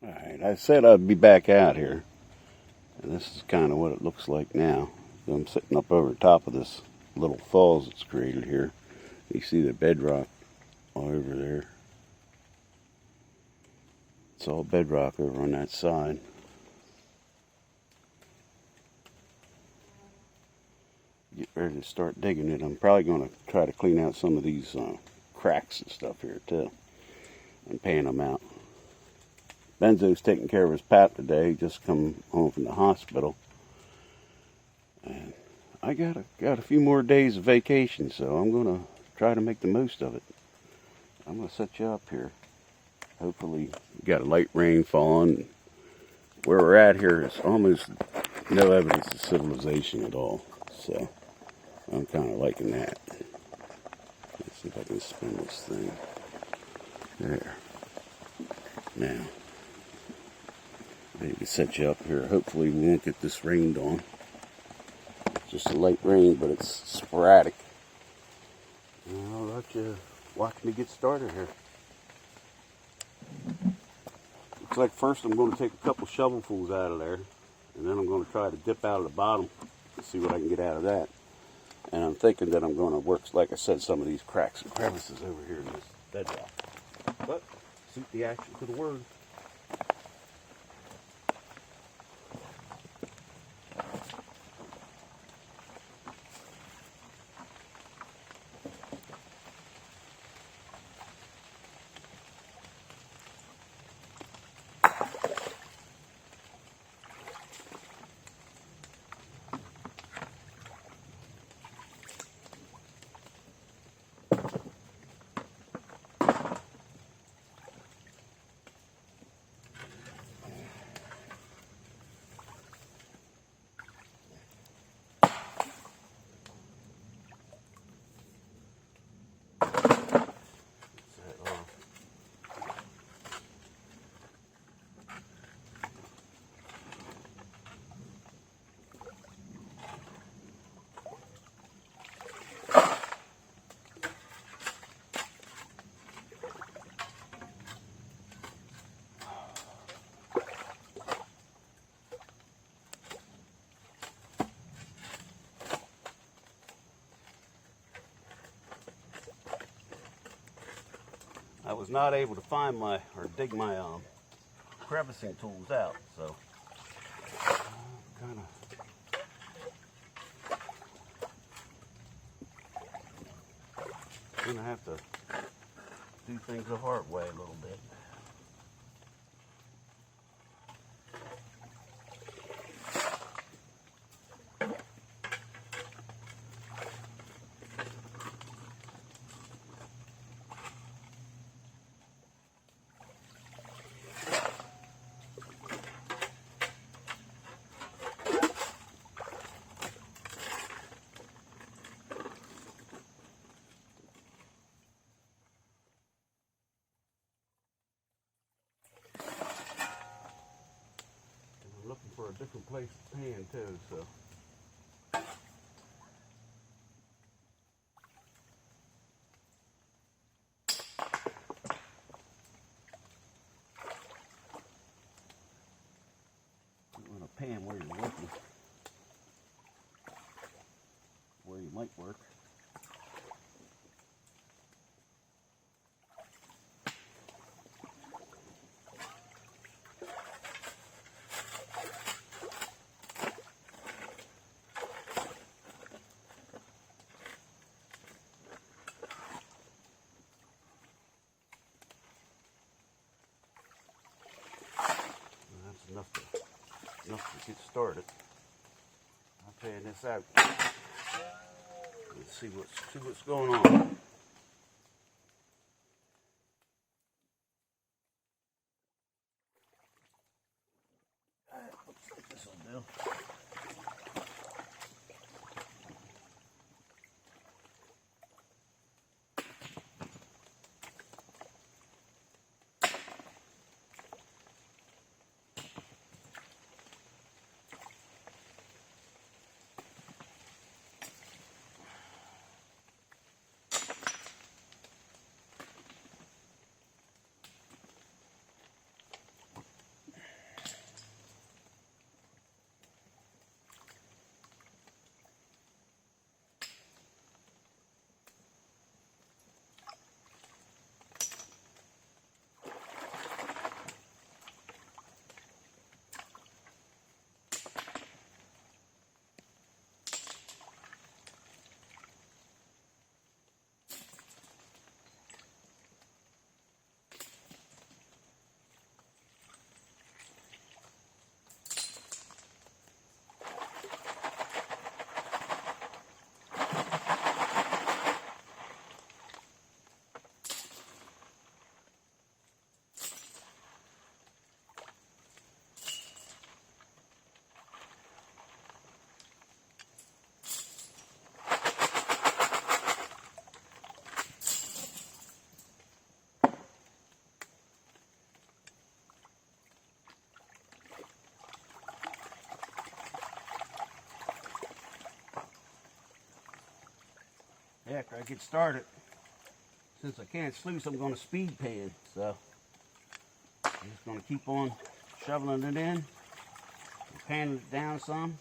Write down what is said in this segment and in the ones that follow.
Alright, I said I'd be back out here, and this is kind of what it looks like now. I'm sitting up over top of this little falls that's created here. You see the bedrock all over there. It's all bedrock over on that side. Get ready to start digging it. I'm probably going to try to clean out some of these cracks and stuff here too, and pan them out. Benzo's taking care of his pap today. He just come home from the hospital, and I got a few more days of vacation, so I'm gonna try to make the most of it. I'm gonna set you up here. Hopefully, we got a light rain falling. Where we're at here is almost no evidence of civilization at all, so I'm kind of liking that. Let's see if I can spin this thing. There. Now, maybe set you up here. Hopefully, we won't get this rained on. It's just a light rain, but it's sporadic. And I'll let you watch me get started here. Looks like first I'm going to take a couple shovelfuls out of there, and then I'm going to try to dip out of the bottom and see what I can get out of that. And I'm thinking that I'm going to work, like I said, some of these cracks and crevices over here in this bedrock. But suit the action to the word. I was not able to find dig my crevicing tools out, so kind of gonna have to do things the hard way a little bit. I'm looking for a different place to pan too, so. You want to pan where you're working, where you might work. Enough to get started. I'll pan this out. Let's see what's going on. Looks like this will do. after I get started, since I can't sluice, I'm going to speed pan. So I'm just going to keep on shoveling it in and panning it down some.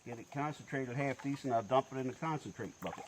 Get it concentrated half decent. I'll dump it in the concentrate bucket.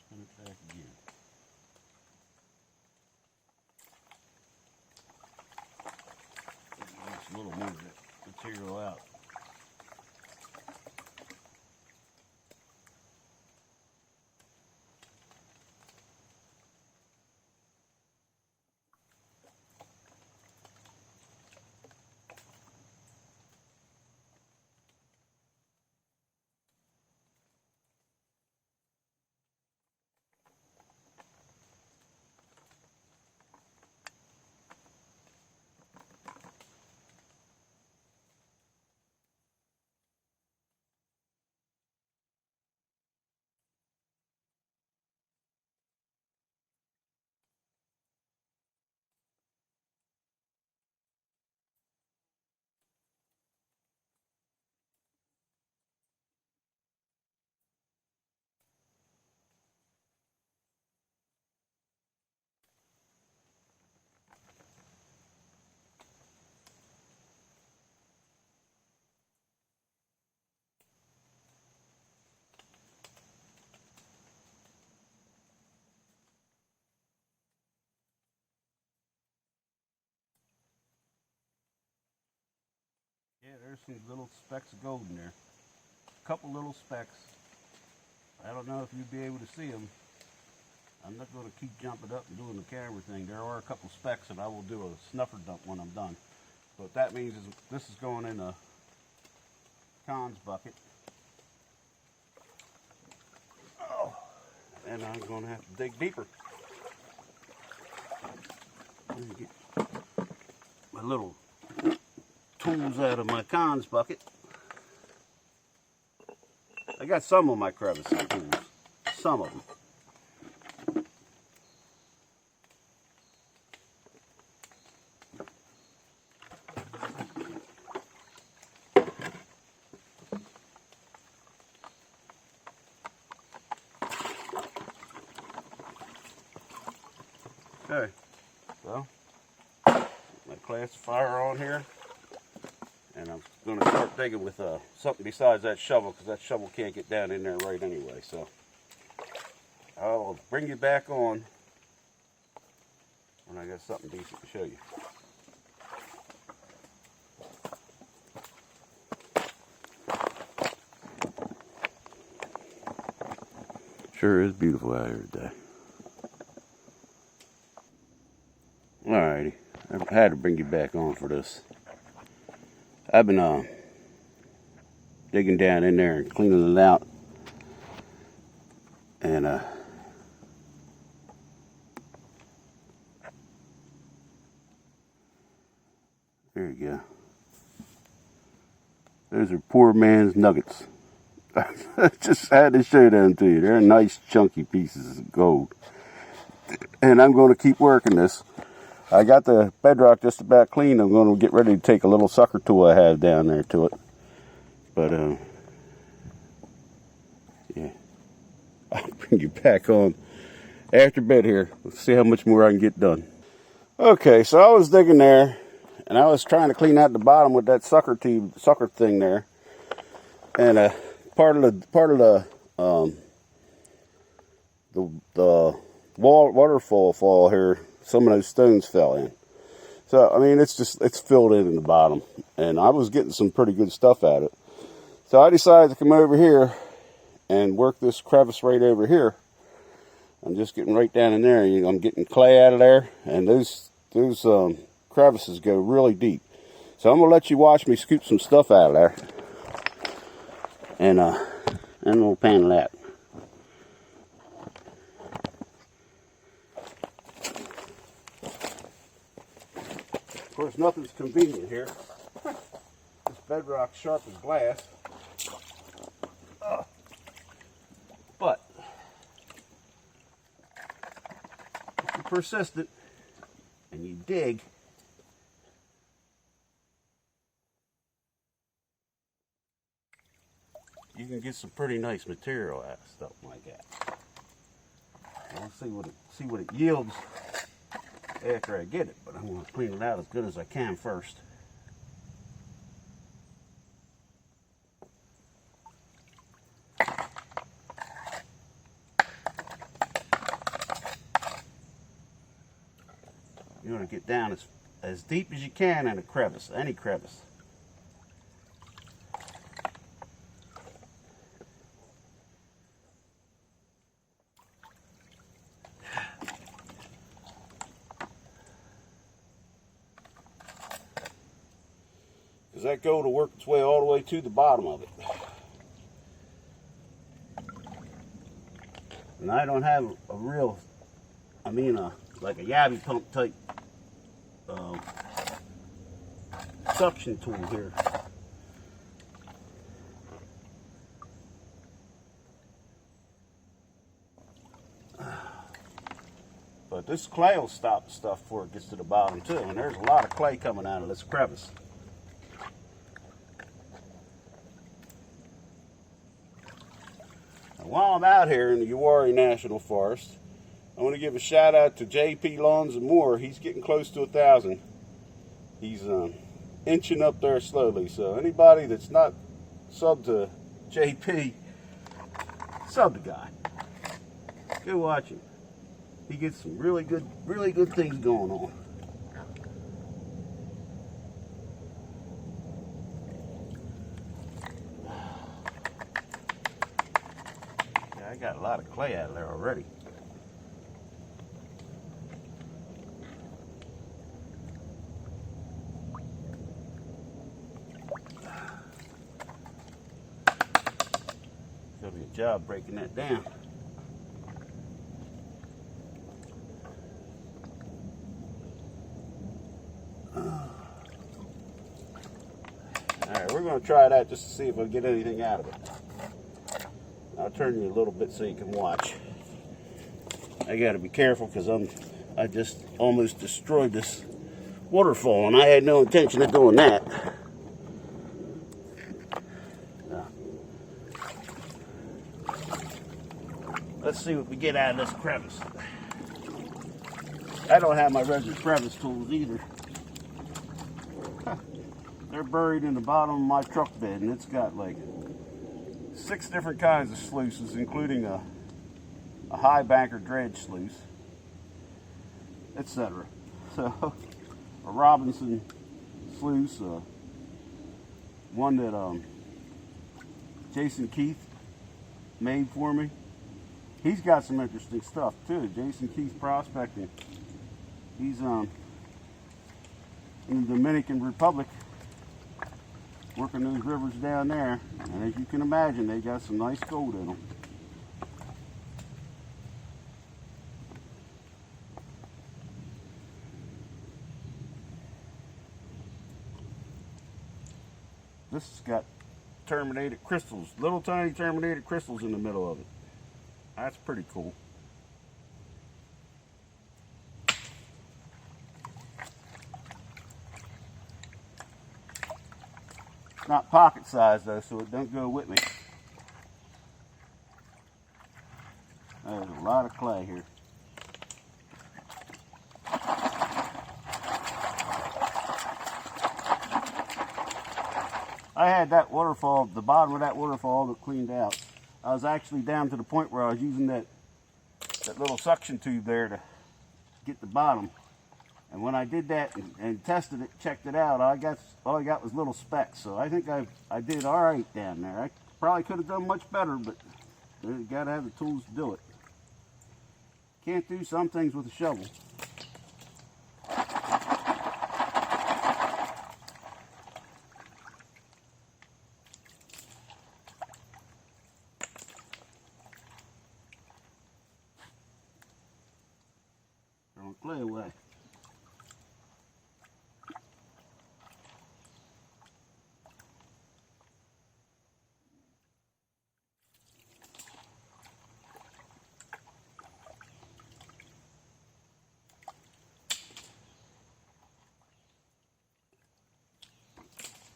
Spin it back again. Just a little more of that material out. Yeah, there's some little specks of gold in there. A couple little specks. I don't know if you'd be able to see them. I'm not going to keep jumping up and doing the camera thing. There are a couple specks, and I will do a snuffer dump when I'm done. So what that means is this is going in a cons bucket. Oh, and I'm going to have to dig deeper. Let me get my little tools out of my cons bucket. I I got some of my crevice tools. Some of them. Okay, so my classifier on here, and I'm going to start digging with something besides that shovel, because that shovel can't get down in there right anyway. So I'll bring you back on when I got something decent to show you. Sure is beautiful out here today. Alrighty, I had to bring you back on for this. I've been digging down in there and cleaning it out, and there you go. Those are poor man's nuggets. I just had to show them to you. They're nice chunky pieces of gold, and I'm going to keep working this. I got the bedrock just about clean. I'm going to get ready to take a little sucker tool I have down there to it. But, yeah. I'll bring you back on after bed here. Let's see how much more I can get done. Okay, so I was digging there, and I was trying to clean out the bottom with that sucker thing there. And part of the waterfall fall here, some of those stones fell in. So, I mean, it's filled in the bottom. And I was getting some pretty good stuff at it. So I decided to come over here and work this crevice right over here. I'm just getting right down in there. I'm getting clay out of there. And those crevices go really deep. So I'm going to let you watch me scoop some stuff out of there. And we'll panel that. Of course, nothing's convenient here. This bedrock's sharp as glass. But if you're persistent and you dig, you can get some pretty nice material out of stuff like that. We'll see what it yields after I get it, but I'm going to clean it out as good as I can first. You want to get down as deep as you can in a crevice, any crevice. Because that gold will work its way all the way to the bottom of it. And I don't have a real, like a yabby pump type suction tool here. But this clay will stop the stuff before it gets to the bottom too. And there's a lot of clay coming out of this crevice. Now, while I'm out here in the Uhwarrie National Forest, I want to give a shout out to JP Lawns and More. He's getting close to 1,000. He's inching up there slowly. So anybody that's not sub to JP, sub the guy. Go watch him. He gets some really good things going on. Yeah, I got a lot of clay out of there already. It's gonna be a job breaking that down. Alright, we're going to try that just to see if we get anything out of it. I'll turn you a little bit so you can watch. I got to be careful because I just almost destroyed this waterfall, and I had no intention of doing that. Let's see what we get out of this crevice. I don't have my regular crevice tools either. They're buried in the bottom of my truck bed, and it's got like 6 different kinds of sluices, including a high banker dredge sluice, etc. So, a Robinson sluice, one that Jason Keith made for me. He's got some interesting stuff too. Jason Keith Prospecting. He's in the Dominican Republic, working those rivers down there, and as you can imagine, they got some nice gold in them. This has got terminated crystals, little tiny terminated crystals in the middle of it. That's pretty cool. It's not pocket size though, so it don't go with me. There's a lot of clay here. I had that waterfall, the bottom of that waterfall that cleaned out. I was actually down to the point where I was using that little suction tube there to get the bottom. And when I did that and tested it, checked it out, all I got was little specks. So I think I did all right down there. I probably could have done much better, but you got to have the tools to do it. Can't do some things with a shovel. Throwing clay away.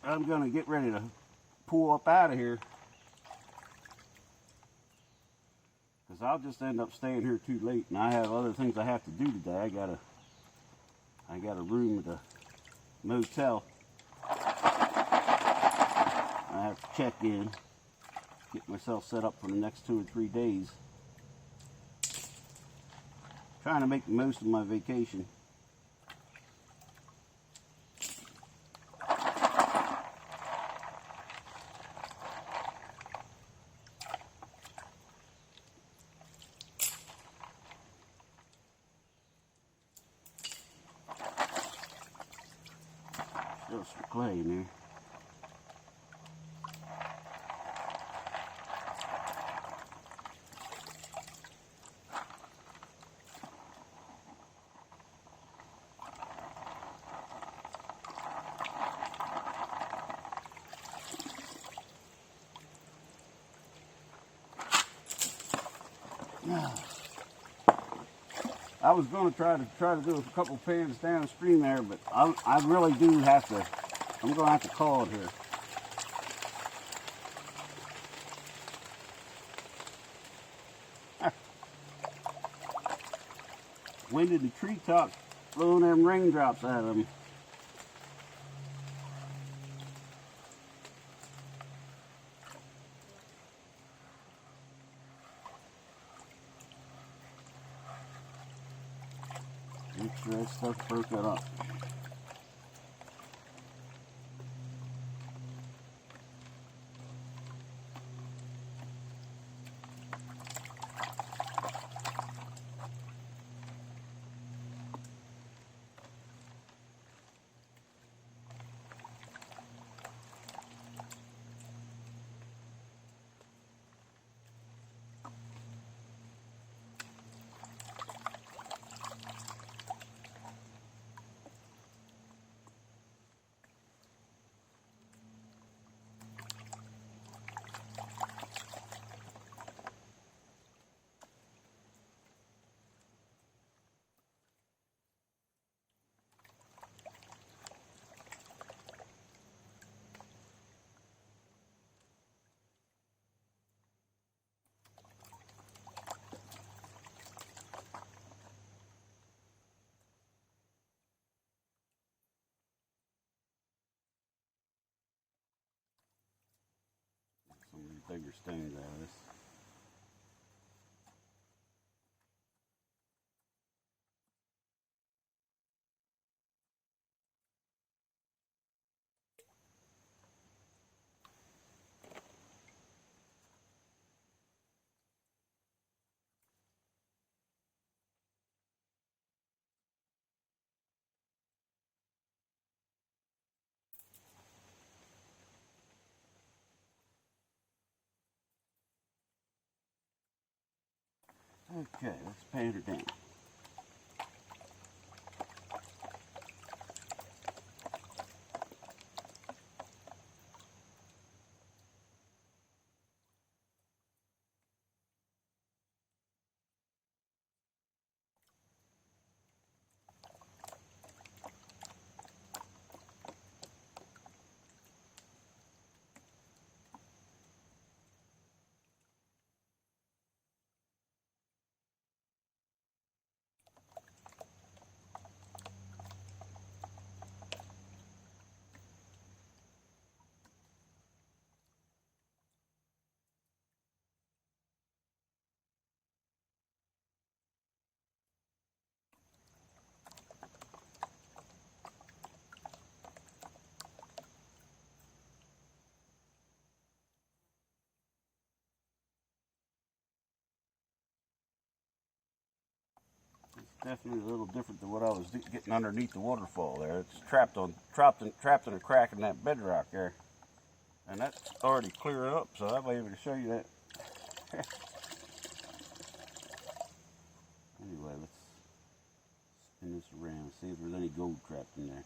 I'm going to get ready to pull up out of here, because I'll just end up staying here too late, and I have other things I have to do today. I got a room at the motel I have to check in, get myself set up for the next 2 or 3 days. Trying to make the most of my vacation. Still some clay in there. I was going to try to do a couple pans downstream there, but I really do have to. I'm going to have to call it here. Wind in the treetops, blowing them raindrops out of them. Make sure that stuff broke it up. bigger stones out of this. Okay, let's paint her down. Definitely a little different than what I was getting underneath the waterfall there. It's trapped in a crack in that bedrock there. And that's already cleared up, so I'll be able to show you that. Anyway, let's spin this around, see if there's any gold trapped in there.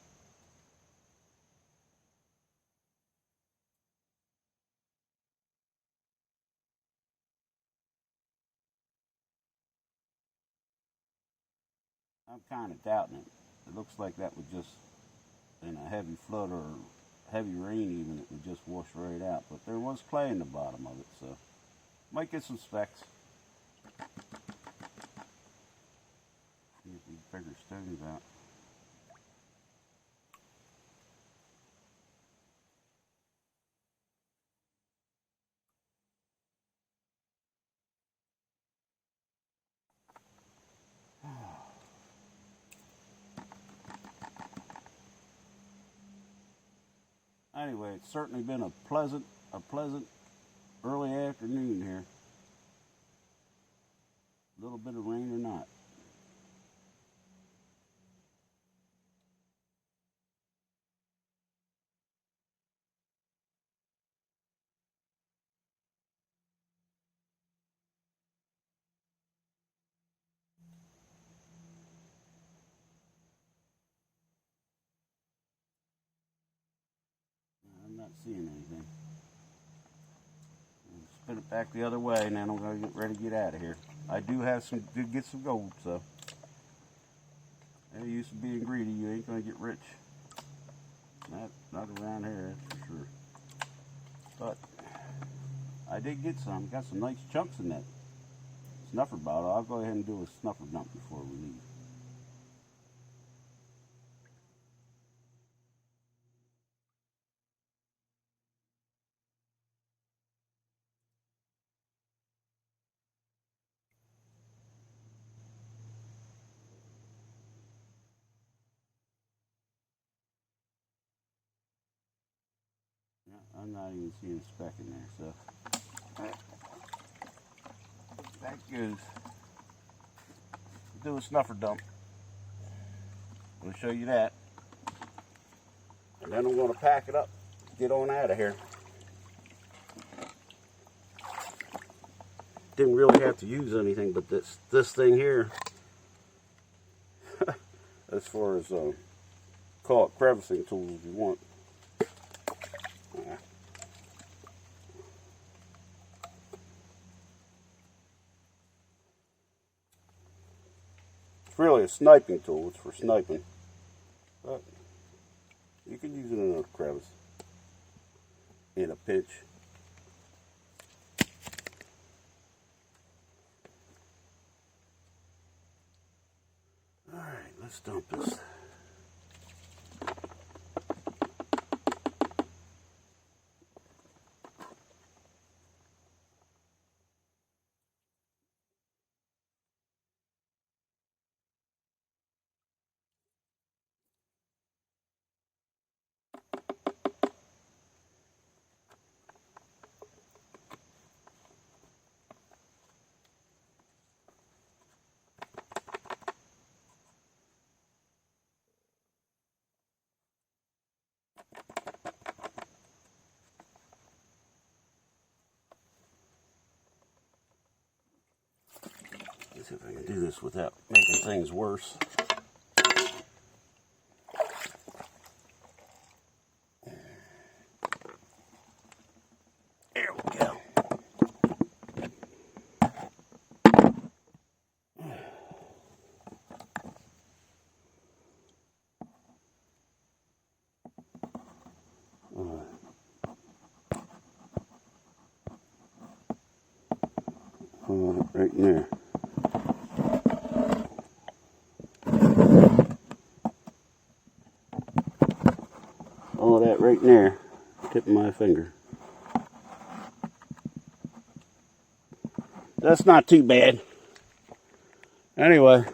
I'm kind of doubting it. It looks like that would just, in a heavy flood or heavy rain even, it would just wash right out. But there was clay in the bottom of it, so might get some specks. Get these bigger stones out. Anyway, it's certainly been a pleasant early afternoon here. A little bit of rain or not. I'm not seeing anything. Spin it back the other way, and then I'm going to get ready to get out of here. I do have get some gold, so. They're used to being greedy. You ain't going to get rich. Not around here, that's for sure. But I did get some. Got some nice chunks in that snuffer bottle. I'll go ahead and do a snuffer dump before we leave. Yeah, I'm not even seeing a speck in there, so that goes. Do a snuffer dump. We'll show you that. And then I'm going to pack it up, get on out of here. Didn't really have to use anything but this thing here. As far as call it crevicing tools if you want. It's really a sniping tool. It's for sniping. But you can use it in a crevice, in a pinch. Alright, let's dump this. see if I can do this without making things worse. There we go. Right in there. All of that right in there, tip of my finger. That's not too bad. Anyway,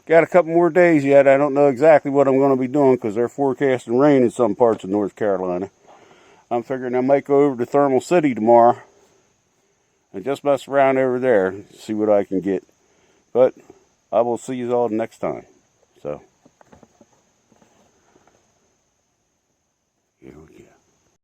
got a couple more days yet. I don't know exactly what I'm going to be doing because they're forecasting rain in some parts of North Carolina. I'm figuring I might go over to Thermal City tomorrow and just mess around over there, see what I can get. But I will see you all next time. So.